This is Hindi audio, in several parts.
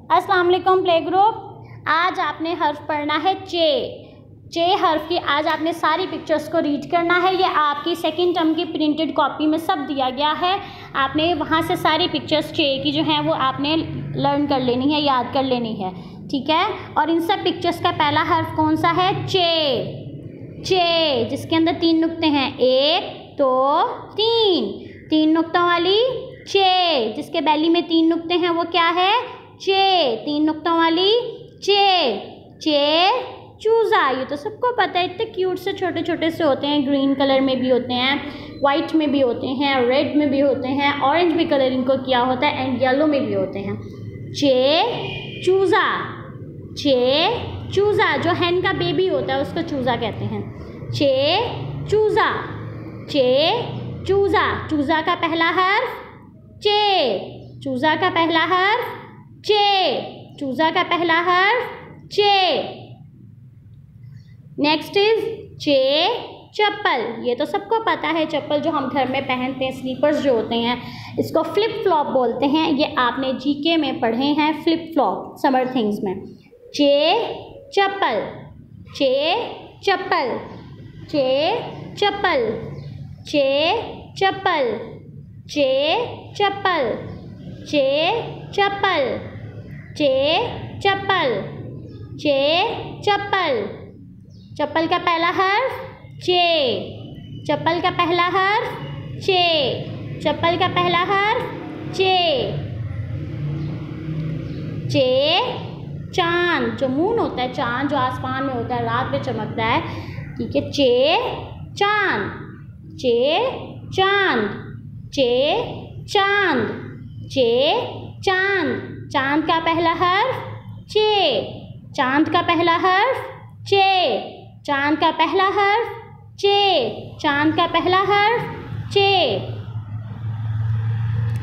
अस्सलाम वालेकुम प्ले ग्रुप। आज आपने हर्फ पढ़ना है चे। चे हर्फ की आज आपने सारी पिक्चर्स को रीड करना है। ये आपकी सेकंड टर्म की प्रिंटेड कॉपी में सब दिया गया है। आपने वहाँ से सारी पिक्चर्स चे की जो हैं वो आपने लर्न कर लेनी है, याद कर लेनी है, ठीक है। और इन सब पिक्चर्स का पहला हर्फ कौन सा है? चे। चे जिसके अंदर 3 नुक्ते हैं, 1 2 3 नुक्तों वाली चे। जिसके बैली में 3 नुक्ते हैं वो क्या है? चे। 3 नुक्तों वाली चे। चे चूज़ा, ये तो सबको पता है। इतने क्यूट से छोटे छोटे से होते हैं, ग्रीन कलर में भी होते हैं, वाइट में भी होते हैं, रेड में भी होते हैं, ऑरेंज भी कलर इनको किया होता है एंड येलो में भी होते हैं। चे चूज़ा। चे चूज़ा, जो हैन का बेबी होता है उसको चूज़ा कहते हैं। चे चूज़ा। चे चूज़ा। चूज़ा का पहला हर्फ चे। चूज़ा का पहला हर्फ चे। चूज़ा का पहला हर्फ चे। नेक्स्ट इज चे चप्पल। ये तो सबको पता है, चप्पल जो हम घर में पहनते हैं, स्लीपर्स जो होते हैं, इसको फ्लिप फ्लॉप बोलते हैं। ये आपने जीके में पढ़े हैं, फ्लिप फ्लॉप समर थिंग्स में। चे चप्पल। चे चप्पल। चे चप्पल। चे चप्पल। चे चप्पल। चे चप्पल। चे चप्पल। चे चप्पल। चप्पल का पहला हर्फ चे। चप्पल का पहला हर्फ चे। चप्पल का पहला हर्फ चे। चे चांद, जो मून होता है, चांद जो आसमान में होता है, रात में चमकता है, ठीक है। चे चांद। चे चांद। चे चांद। चे चांद। चांद का पहला हर्फ चे। चांद का पहला हर्फ चे। चांद का पहला हर्फ चे। चांद का पहला हर्फ चे।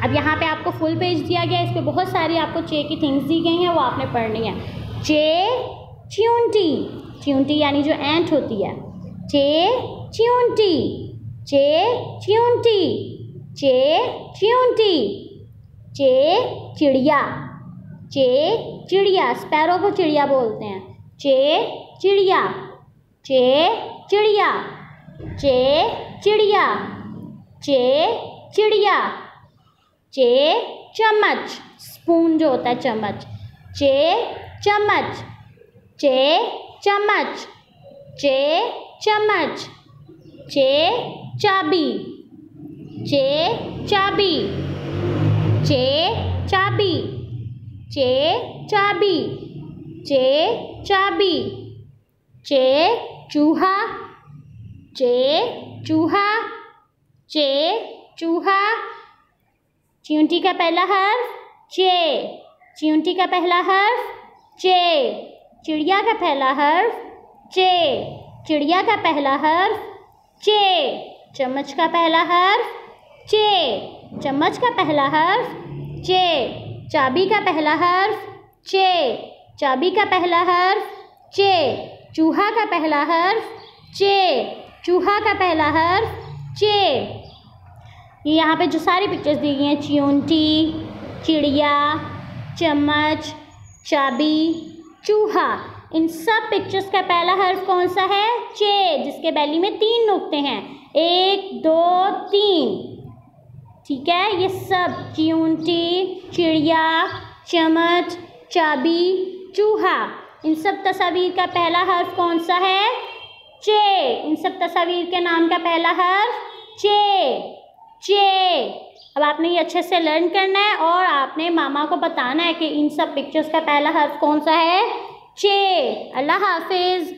अब यहाँ पे आपको फुल पेज दिया गया है, इस पे बहुत सारी आपको चे की थिंग्स दी गई हैं, वो आपने पढ़नी है। चे च्यूंटी। च्यूंटी यानी जो एंट होती है। चे च्यूंटी। चे च्यूंटी। चे च्यूंटी। चे चिड़िया। चे चिड़िया, स्पैरो को चिड़िया बोलते हैं। चे चिड़िया। चे चिड़िया। चे चिड़िया। चे चिड़िया। चे चम्मच, स्पून जो होता है, चम्मच। चे चम्मच। चे चम्मच। चे चम्मच। चे चाबी। चे चाबी। चे चाबी। चे चाबी। चे चाबी। चे चूहा। चे चूहा। चे चूहा। च्यूंटी का पहला हर्फ चे। च्यूंटी का पहला हर्फ चे। चिड़िया का पहला हर्फ चे। चिड़िया का पहला हर्फ चे। चम्मच का पहला हर्फ चे। चम्मच का पहला हर्फ चे। चाबी का पहला हर्फ चे। चाबी का पहला हर्फ चे। चूहा का पहला हर्फ चे। चूहा का पहला हर्फ चे। ये यहाँ पे जो सारी पिक्चर्स दी गई हैं, च्यूंटी, चिड़िया, चम्मच, चाबी, चूहा, इन सब पिक्चर्स का पहला हर्फ कौन सा है? चे, जिसके बैली में 3 नुक्ते हैं, 1 2 3, ठीक है। ये सब च्यूंटी, चिड़िया, चम्मच, चाबी, चूहा, इन सब तस्वीर का पहला हर्फ कौन सा है? चे। इन सब तस्वीर के नाम का पहला हर्फ चे। चे। अब आपने ये अच्छे से लर्न करना है और आपने मामा को बताना है कि इन सब पिक्चर्स का पहला हर्फ कौन सा है? चे। अल्लाह हाफिज़।